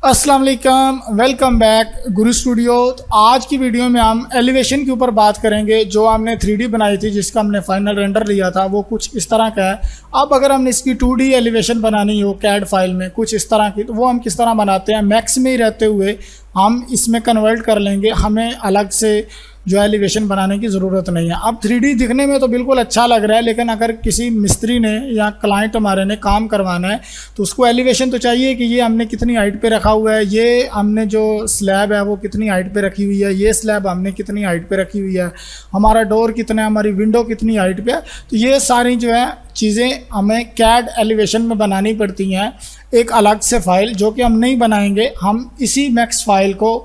अस्सलाम वालेकुम, welcome back गुरु studio. तो आज की वीडियो में हम एलिवेशन के ऊपर बात करेंगे। जो हमने 3D बनाई थी, जिसका हमने फाइनल रेंडर लिया था, वो कुछ इस तरह का है। अब अगर हमने इसकी 2D एलिवेशन बनानी हो कैड फाइल में कुछ इस तरह की, तो वो हम किस तरह बनाते हैं। मैक्स में ही रहते हुए हम इसमें कन्वर्ट कर लेंगे, हमें अलग से जो एलिवेशन बनाने की ज़रूरत नहीं है। अब 3D दिखने में तो बिल्कुल अच्छा लग रहा है, लेकिन अगर किसी मिस्त्री ने या क्लाइंट हमारे ने काम करवाना है तो उसको एलिवेशन तो चाहिए कि ये हमने कितनी हाइट पे रखा हुआ है, ये हमने जो स्लैब है वो कितनी हाइट पे रखी हुई है, ये स्लैब हमने कितनी हाइट पे रखी हुई है, हमारा डोर कितना है, हमारी विंडो कितनी हाइट पे है। तो ये सारी जो है चीज़ें हमें कैड एलिवेशन में बनानी पड़ती हैं, एक अलग से फ़ाइल जो कि हम नहीं बनाएंगे। हम इसी मैक्स फाइल को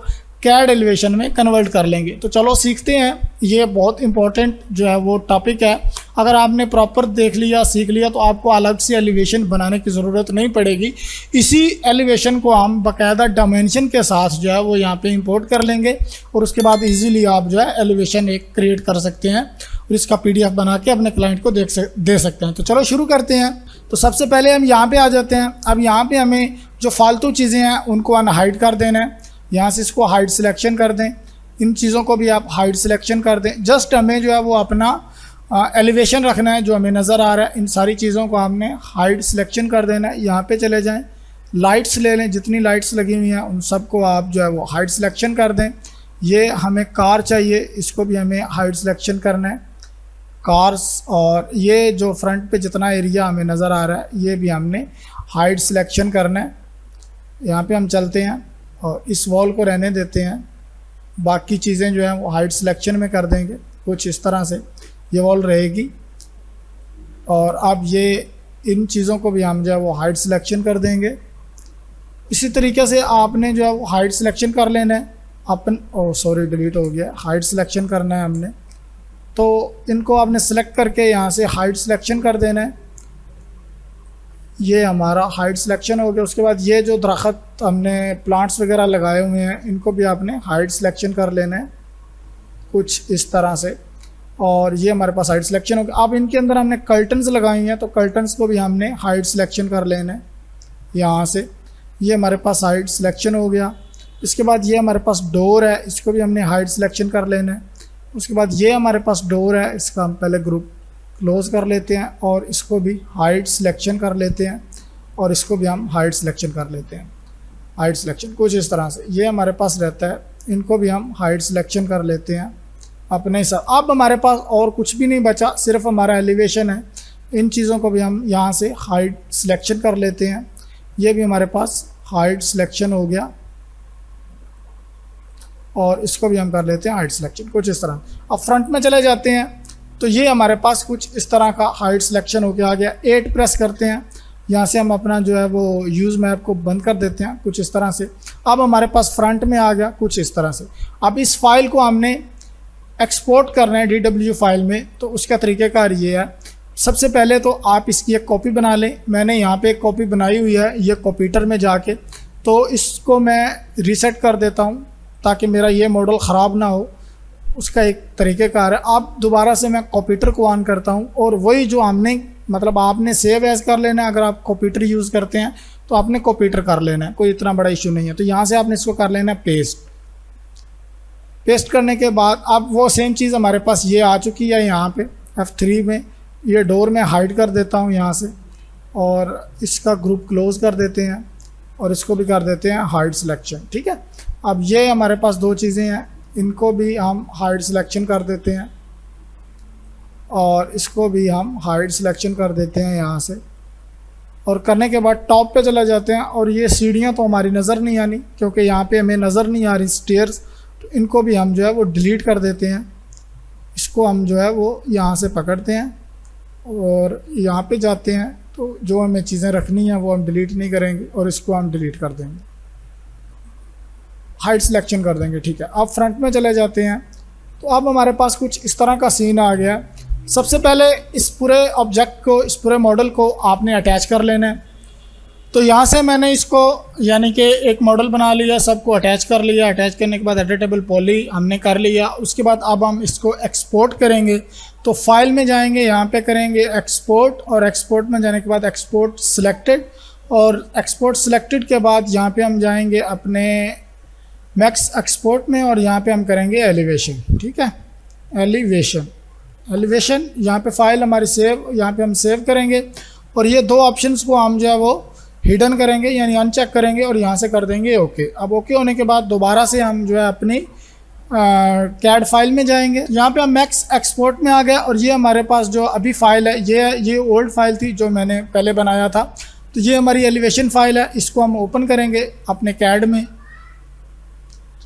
कैड एलिवेशन में कन्वर्ट कर लेंगे। तो चलो सीखते हैं। ये बहुत इंपॉर्टेंट जो है वो टॉपिक है। अगर आपने प्रॉपर देख लिया, सीख लिया, तो आपको अलग से एलिवेशन बनाने की ज़रूरत नहीं पड़ेगी। इसी एलिवेशन को हम बाकायदा डायमेंशन के साथ जो है वो यहाँ पे इंपोर्ट कर लेंगे और उसके बाद इजीली आप जो है एलिवेशन एक क्रिएट कर सकते हैं और इसका PDF बना के अपने क्लाइंट को दे सकते हैं। तो चलो शुरू करते हैं। तो सबसे पहले हम यहाँ पर आ जाते हैं। अब यहाँ पर हमें जो फालतू चीज़ें हैं उनको अनहाइड कर देना है। यहाँ से इसको हाइड सिलेक्शन कर दें, इन चीज़ों को भी आप हाइड सिलेक्शन कर दें। जस्ट हमें जो है वो अपना एलिवेशन रखना है जो हमें नज़र आ रहा है। इन सारी चीज़ों को हमने हाइड सिलेक्शन कर देना है। यहाँ पे चले जाएं, लाइट्स ले लें, जितनी लाइट्स लगी हुई हैं उन सबको आप जो है वो हाइड सिलेक्शन कर दें। ये हमें कार चाहिए, इसको भी हमें हाइड सिलेक्शन करना है, कार्स। और ये जो फ्रंट पे जितना एरिया हमें नज़र आ रहा है ये भी हमने हाइड सिलेक्शन करना है। यहाँ पे हम चलते हैं और इस वॉल को रहने देते हैं। बाकी चीज़ें जो हैं वो हाइड सिलेक्शन में कर देंगे। कुछ इस तरह से ये वॉल रहेगी। और अब ये इन चीज़ों को भी हम जो है वो हाइड सिलेक्शन कर देंगे। इसी तरीके से आपने जो है वो हाइड सिलेक्शन कर लेना है। डिलीट हो गया। हाइड सिलेक्शन करना है हमने, तो इनको आपने सेलेक्ट करके यहाँ से हाइड सिलेक्शन कर देना है। ये हमारा हाइड सिलेक्शन हो गया। उसके बाद ये जो दरख्त हमने प्लांट्स वगैरह लगाए हुए हैं इनको भी आपने हाइड सिलेक्शन कर लेना है कुछ इस तरह से। और ये हमारे पास हाइड सिलेक्शन हो गया। अब इनके अंदर हमने कर्टन्स लगाई हैं तो कर्टन्स को भी हमने हाइड सिलेक्शन कर लेना है यहाँ से। ये हमारे पास हाइड सिलेक्शन हो गया। इसके बाद ये हमारे पास डोर है, इसको भी हमने हाइड सिलेक्शन कर लेना है। उसके बाद ये हमारे पास डोर है, इसका हम पहले ग्रुप क्लोज़ कर लेते हैं और इसको भी हाइड सिलेक्शन कर लेते हैं और इसको भी हम हाइड सिलेक्शन कर लेते हैं। हाइड सिलेक्शन कुछ इस तरह से ये हमारे पास रहता है। इनको भी हम हाइड सिलेक्शन कर लेते हैं अपने हिसाब। अब हमारे पास और कुछ भी नहीं बचा, सिर्फ हमारा एलिवेशन है। इन चीज़ों को भी हम यहाँ से हाइड सिलेक्शन कर लेते हैं। ये भी हमारे पास हाइड सिलेक्शन हो गया और इसको भी हम कर लेते हैं हाइड सिलेक्शन कुछ इस तरह। अब फ्रंट में चले जाते हैं तो ये हमारे पास कुछ इस तरह का हाइड सिलेक्शन होके आ गया। 8 प्रेस करते हैं, यहाँ से हम अपना जो है वो यूज़ मैप को बंद कर देते हैं कुछ इस तरह से। अब हमारे पास फ्रंट में आ गया कुछ इस तरह से। अब इस फाइल को हमने एक्सपोर्ट करना है DW फाइल में, तो उसका तरीक़ेकार ये है। सबसे पहले तो आप इसकी एक कॉपी बना लें। मैंने यहाँ पर एक कॉपी बनाई हुई है, ये कंप्यूटर में जाके, तो इसको मैं रीसेट कर देता हूँ ताकि मेरा ये मॉडल ख़राब ना हो। उसका एक तरीक़ेकार है। आप दोबारा से मैं कंप्यूटर को ऑन करता हूँ और वही जो हमने मतलब आपने सेव एज़ कर लेना है। अगर आप कंप्यूटर यूज़ करते हैं तो आपने कंप्यूटर कर लेना है, कोई इतना बड़ा इशू नहीं है। तो यहाँ से आपने इसको कर लेना है पेस्ट करने के बाद अब वो सेम चीज़ हमारे पास ये आ चुकी है। यहाँ पे F3 में ये डोर में हाइड कर देता हूँ यहाँ से और इसका ग्रुप क्लोज़ कर देते हैं और इसको भी कर देते हैं हाइड सिलेक्शन। ठीक है। अब ये हमारे पास दो चीज़ें हैं, इनको भी हम हाइड सिलेक्शन कर देते हैं और इसको भी हम हाइड सिलेक्शन कर देते हैं यहाँ से। और करने के बाद टॉप पे चला जाते हैं और ये सीढ़ियाँ तो हमारी नज़र नहीं आनी क्योंकि यहाँ पे हमें नज़र नहीं आ रही स्टेयर्स, तो इनको भी हम जो है वो डिलीट कर देते हैं। इसको हम जो है वो यहाँ से पकड़ते हैं और यहाँ पे जाते हैं, तो जो हमें चीज़ें रखनी हैं वो हम डिलीट नहीं करेंगे और इसको हम डिलीट कर देंगे, हाइड सिलेक्शन कर देंगे। ठीक है। अब फ्रंट में चले जाते हैं तो अब हमारे पास कुछ इस तरह का सीन आ गया। सबसे पहले इस पूरे ऑब्जेक्ट को, इस पूरे मॉडल को आपने अटैच कर लेना है। तो यहाँ से मैंने इसको यानी कि एक मॉडल बना लिया, सबको अटैच कर लिया। अटैच करने के बाद एडिटेबल पॉली हमने कर लिया। उसके बाद अब हम इसको एक्सपोर्ट करेंगे। तो फाइल में जाएंगे, यहाँ पे करेंगे एक्सपोर्ट और एक्सपोर्ट में जाने के बाद एक्सपोर्ट सिलेक्टेड और एक्सपोर्ट सिलेक्टेड के बाद यहाँ पे हम जाएंगे अपने मैक्स एक्सपोर्ट में और यहाँ पे हम करेंगे एलिवेशन। ठीक है, एलिवेशन यहाँ पे फाइल हमारी सेव, यहाँ पे हम सेव करेंगे और ये दो ऑप्शंस को हम जो है वो हिडन करेंगे यानी अनचेक करेंगे और यहाँ से कर देंगे ओके। अब ओके होने के बाद दोबारा से हम जो है अपनी कैड फाइल में जाएंगे। यहाँ पे हम मैक्स एक्सपोर्ट में आ गए और ये हमारे पास जो अभी फाइल है ये ओल्ड फाइल थी जो मैंने पहले बनाया था। तो ये हमारी एलिवेशन फाइल है, इसको हम ओपन करेंगे अपने कैड में।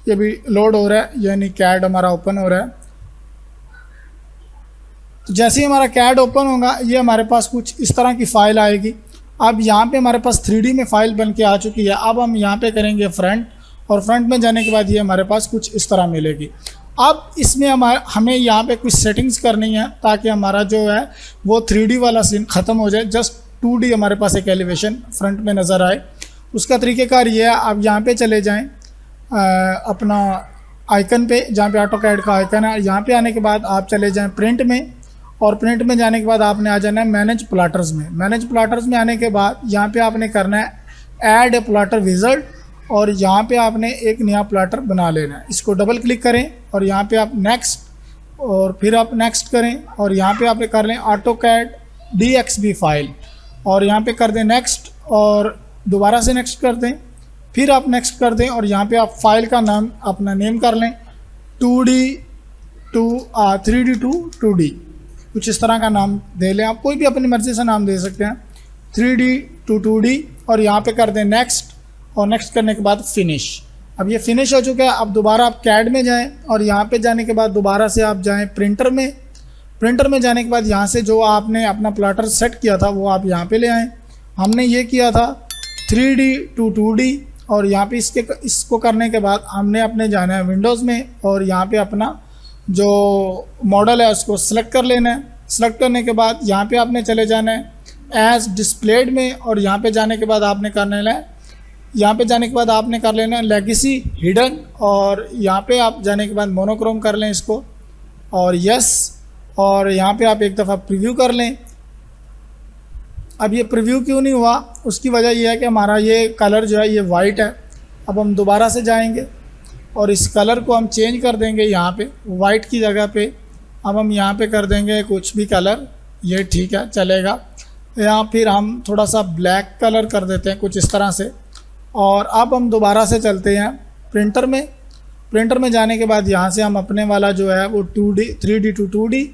ये भी लोड हो रहा है यानी कैड हमारा ओपन हो रहा है। तो जैसे ही हमारा कैड ओपन होगा ये हमारे पास कुछ इस तरह की फ़ाइल आएगी। अब यहाँ पे हमारे पास 3D में फ़ाइल बन के आ चुकी है। अब हम यहाँ पे करेंगे फ्रंट और फ्रंट में जाने के बाद ये हमारे पास कुछ इस तरह मिलेगी। अब इसमें हमें यहाँ पे कुछ सेटिंग्स करनी है ताकि हमारा जो है वो 3D वाला सीन ख़त्म हो जाए, जस्ट 2D हमारे पास एक एलिवेशन फ्रंट में नज़र आए। उसका तरीक़ेकार ये है, आप यहाँ पे चले जाएँ अपना आइकन पे जहाँ पे ऑटो कैड का आइकन है। यहाँ पे आने के बाद आप चले जाएँ प्रिंट में और प्रिंट में जाने के बाद आपने आ जाना है मैनेज प्लाटर्स में। मैनेज प्लाटर्स में आने के बाद यहाँ पे आपने करना है ऐड ए प्लाटर विज़र्ड और यहाँ पे आपने एक नया प्लाटर बना लेना है। इसको डबल क्लिक करें और यहाँ पे आप नेक्स्ट और फिर आप नेक्स्ट करें और यहाँ पे आपने कर लें ऑटो कैड DXB फाइल और यहाँ पे कर दें नेक्स्ट और दोबारा से नेक्स्ट कर दें, फिर आप नेक्स्ट कर दें और यहाँ पे आप फाइल का नाम अपना नेम कर लें 3D to 2D, कुछ इस तरह का नाम दे लें। आप कोई भी अपनी मर्ज़ी से नाम दे सकते हैं 3D to 2D और यहाँ पे कर दें नेक्स्ट और नेक्स्ट करने के बाद फिनिश। अब ये फिनिश हो चुका है। अब दोबारा आप कैड में जाएं और यहाँ पे जाने के बाद दोबारा से आप जाएं प्रिंटर में। प्रिंटर में जाने के बाद यहाँ से जो आपने अपना प्लाटर सेट किया था वो आप यहाँ पे ले आएँ। हमने ये किया था 3D to 2D और यहाँ पे इसको करने के बाद हमने अपने जाना है विंडोज़ में और यहाँ पे अपना जो मॉडल है उसको सिलेक्ट कर लेना है। सिलेक्ट करने के बाद यहाँ पे आपने चले जाना है एज डिस्प्लेड में और यहाँ पे जाने के बाद आपने करना है कर लेना है लेगेसी हिडन और यहाँ पे आप जाने के बाद मोनोक्रोम कर लें इसको और यस और यहाँ पे आप एक दफ़ा प्रीव्यू कर लें। अब ये प्रीव्यू क्यों नहीं हुआ, उसकी वजह यह है कि हमारा ये कलर जो है ये वाइट है। अब हम दोबारा से जाएंगे और इस कलर को हम चेंज कर देंगे यहाँ पे वाइट की जगह पे। अब हम यहाँ पे कर देंगे कुछ भी कलर, ये ठीक है चलेगा। या फिर हम थोड़ा सा ब्लैक कलर कर देते हैं कुछ इस तरह से। और अब हम दोबारा से चलते हैं प्रिंटर में। प्रिंटर में जाने के बाद यहाँ से हम अपने वाला जो है वो 3D to 2D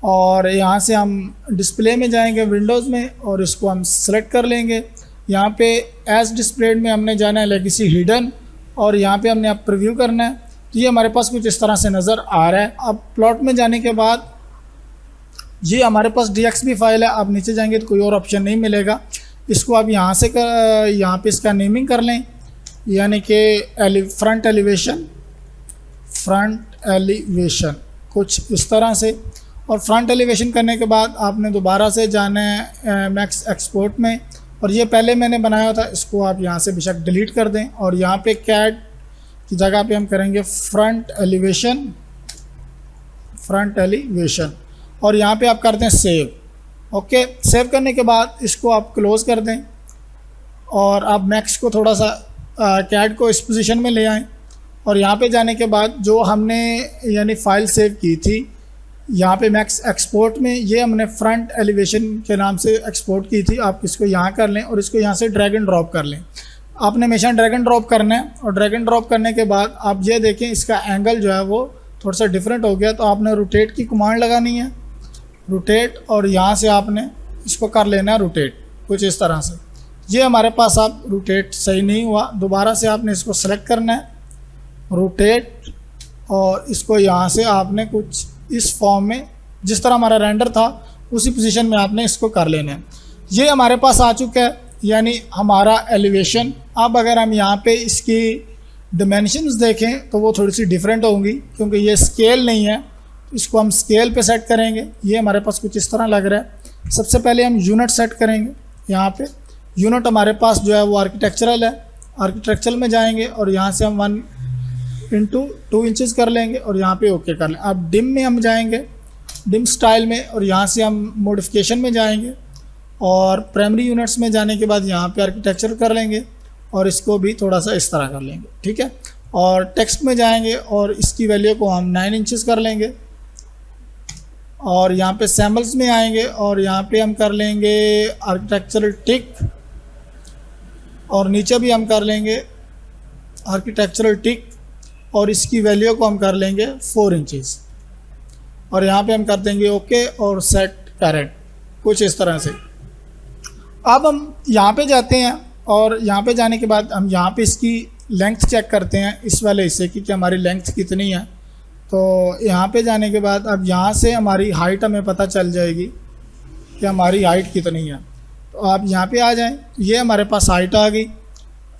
और यहाँ से हम डिस्प्ले में जाएंगे विंडोज़ में और इसको हम सेलेक्ट कर लेंगे। यहाँ पे एज डिस्प्लेड में हमने जाना है लेगेसी हिडन और यहाँ पे हमने अब प्रीव्यू करना है। तो ये हमारे पास कुछ इस तरह से नज़र आ रहा है। अब प्लॉट में जाने के बाद ये हमारे पास DXB फाइल है। आप नीचे जाएंगे तो कोई और ऑप्शन नहीं मिलेगा। इसको आप यहाँ से यहाँ पे इसका नेमिंग कर लें यानी कि फ्रंट एलिवेशन कुछ इस तरह से। और फ्रंट एलिवेशन करने के बाद आपने दोबारा से जाना है मैक्स एक्सपोर्ट में और ये पहले मैंने बनाया था, इसको आप यहाँ से बेशक डिलीट कर दें और यहाँ पे कैड की जगह पे हम करेंगे फ्रंट एलिवेशन और यहाँ पे आप कर दें सेव। ओके, सेव करने के बाद इसको आप क्लोज़ कर दें और आप मैक्स को थोड़ा सा कैड को इस पोजीशन में ले आएँ और यहाँ पे जाने के बाद जो हमने यानी फ़ाइल सेव की थी यहाँ पे मैक्स एक्सपोर्ट में ये हमने फ्रंट एलिवेशन के नाम से एक्सपोर्ट की थी। आप इसको यहाँ कर लें और इसको यहाँ से ड्रैग एंड ड्रॉप कर लें। आपने हमेशा ड्रैग एंड ड्रॉप करना है और ड्रैग एंड ड्रॉप करने के बाद आप ये देखें इसका एंगल जो है वो थोड़ा सा डिफरेंट हो गया। तो आपने रोटेट की कमांड लगानी है, रोटेट, और यहाँ से आपने इसको कर लेना है रोटेट कुछ इस तरह से। ये हमारे पास आप रोटेट सही नहीं हुआ, दोबारा से आपने इसको सेलेक्ट करना है रोटेट और इसको यहाँ से आपने कुछ इस फॉर्म में जिस तरह हमारा रेंडर था उसी पोजीशन में आपने इसको कर लेना है। ये हमारे पास आ चुका है यानी हमारा एलिवेशन। अब अगर हम यहाँ पे इसकी डिमेंशंस देखें तो वो थोड़ी सी डिफरेंट होंगी क्योंकि ये स्केल नहीं है। इसको हम स्केल पे सेट करेंगे। ये हमारे पास कुछ इस तरह लग रहा है। सबसे पहले हम यूनिट सेट करेंगे। यहाँ पे यूनिट हमारे पास जो है वो आर्किटेक्चरल है। आर्किटेक्चरल में जाएंगे और यहाँ से हम 1x2 इंचज़ कर लेंगे और यहाँ पे ओके कर लें। अब डिम में हम जाएंगे, डिम स्टाइल में, और यहाँ से हम मॉडिफिकेशन में जाएंगे और प्राइमरी यूनिट्स में जाने के बाद यहाँ पे आर्किटेक्चर कर लेंगे और इसको भी थोड़ा सा इस तरह कर लेंगे, ठीक है। और टेक्स्ट में जाएंगे और इसकी वैल्यू को हम 9 इंचेस कर लेंगे और यहाँ पे सैम्पल्स में आएंगे और यहाँ पे हम कर लेंगे आर्किटेक्चरल टिक और नीचे भी हम कर लेंगे आर्किटेक्चरल टिक और इसकी वैल्यू को हम कर लेंगे 4 इंचेस और यहाँ पे हम कर देंगे ओके और सेट करेक्ट, कुछ इस तरह से। अब हम यहाँ पे जाते हैं और यहाँ पे जाने के बाद हम यहाँ पे इसकी लेंथ चेक करते हैं इस वाले हिस्से की कि हमारी लेंथ कितनी है। तो यहाँ पे जाने के बाद अब यहाँ से हमारी हाइट हमें पता चल जाएगी कि हमारी हाइट कितनी है। तो आप यहाँ पे आ जाएं, ये हमारे पास हाइट आ गई,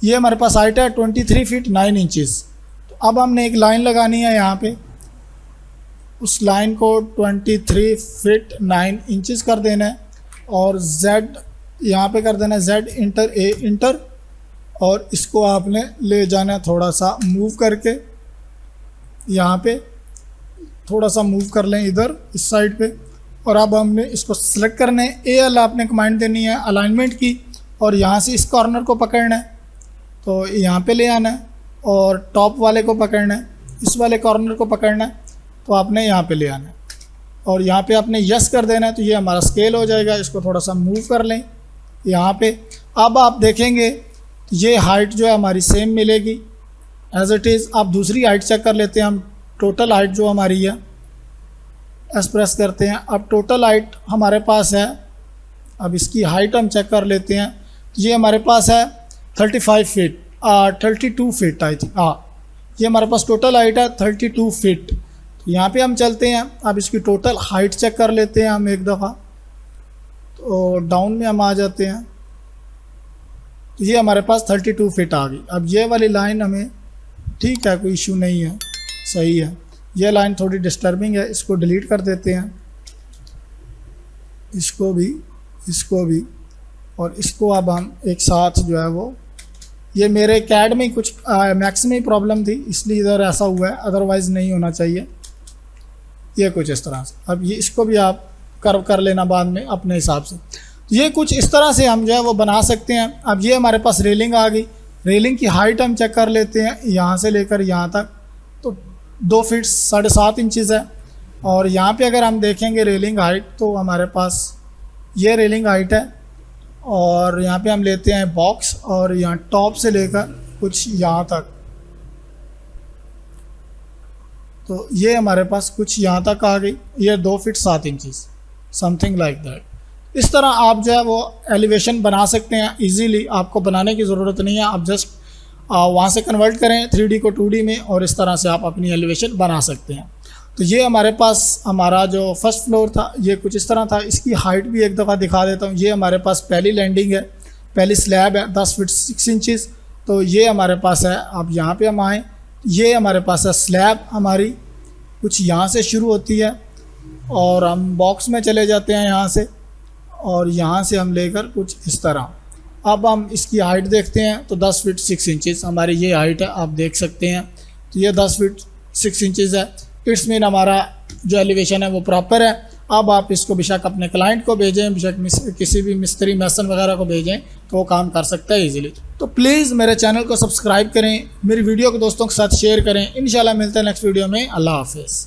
ये हमारे पास हाइट है 23 फीट 9 इंचेस। तो अब हमने एक लाइन लगानी है यहाँ पे, उस लाइन को 23 फीट 9 इंचेस कर देना है और Z यहाँ पे कर देना है Z इंटर A इंटर और इसको आपने ले जाना है थोड़ा सा मूव करके, यहाँ पे थोड़ा सा मूव कर लें इधर इस साइड पे और अब हमने इसको सेलेक्ट करना है। AL आपने कमांड देनी है अलाइनमेंट की और यहाँ से इस कॉर्नर को पकड़ना है तो यहाँ पे ले आना है और टॉप वाले को पकड़ना है, इस वाले कॉर्नर को पकड़ना है तो आपने यहाँ पे ले आना है और यहाँ पे आपने यस कर देना है तो ये हमारा स्केल हो जाएगा। इसको थोड़ा सा मूव कर लें यहाँ पे। अब आप देखेंगे ये हाइट जो है हमारी सेम मिलेगी एज इट इज़। आप दूसरी हाइट चेक कर लेते हैं, हम टोटल हाइट जो हमारी है एस प्रेस करते हैं। अब टोटल हाइट हमारे पास है, अब इसकी हाइट हम चेक कर लेते हैं। ये हमारे पास है 32 फीट आई थी, हाँ ये हमारे पास टोटल हाइट है 32 फीट। तो यहाँ पे हम चलते हैं, अब इसकी टोटल हाइट चेक कर लेते हैं हम एक दफ़ा। तो डाउन में हम आ जाते हैं तो ये हमारे पास 32 फीट आ गई। अब ये वाली लाइन हमें ठीक है, कोई इशू नहीं है, सही है। ये लाइन थोड़ी डिस्टर्बिंग है, इसको डिलीट कर देते हैं, इसको भी और इसको अब हम एक साथ जो है वो, ये मेरे कैड में कुछ मैक्स में ही प्रॉब्लम थी इसलिए इधर ऐसा हुआ है, अदरवाइज़ नहीं होना चाहिए। ये कुछ इस तरह से, अब ये इसको भी आप कर्व कर लेना बाद में अपने हिसाब से। ये कुछ इस तरह से हम जो है वो बना सकते हैं। अब ये हमारे पास रेलिंग आ गई, रेलिंग की हाइट हम चेक कर लेते हैं यहाँ से लेकर यहाँ तक, तो 2 फीट 7.5 इंचज़ है। और यहाँ पे अगर हम देखेंगे रेलिंग हाइट तो हमारे पास ये रेलिंग हाइट है और यहाँ पे हम लेते हैं बॉक्स और यहाँ टॉप से लेकर कुछ यहाँ तक, तो ये हमारे पास कुछ यहाँ तक आ गई, ये 2 feet 7 inches something like that. इस तरह आप जो है वो एलिवेशन बना सकते हैं इजीली, आपको बनाने की ज़रूरत नहीं है, आप जस्ट वहाँ से कन्वर्ट करें 3D को 2D में और इस तरह से आप अपनी एलिवेशन बना सकते हैं। तो ये हमारे पास हमारा जो फर्स्ट फ्लोर था ये कुछ इस तरह था। इसकी हाइट भी एक दफ़ा दिखा देता हूँ। ये हमारे पास पहली लैंडिंग है, पहली स्लैब है 10 फीट 6 इंचज़, तो ये हमारे पास है। अब यहाँ पे हम आएँ, ये हमारे पास है स्लैब हमारी, कुछ यहाँ से शुरू होती है और हम बॉक्स में चले जाते हैं यहाँ से और यहाँ से हम लेकर कुछ इस तरह। अब हम इसकी हाइट देखते हैं तो 10 फीट 6 इंचज़ हमारी ये हाइट है, आप देख सकते हैं। तो ये 10 फीट 6 इंचज़ है। इट्स मीन हमारा जो एलिवेशन है वो प्रॉपर है। अब आप इसको बेशक अपने क्लाइंट को भेजें, बेशक किसी भी मिस्त्री मैसन वगैरह को भेजें तो वो काम कर सकता है इजीली। तो प्लीज़ मेरे चैनल को सब्सक्राइब करें, मेरी वीडियो को दोस्तों के साथ शेयर करें। इंशाल्लाह मिलते हैं नेक्स्ट वीडियो में। अल्लाह हाफिज़।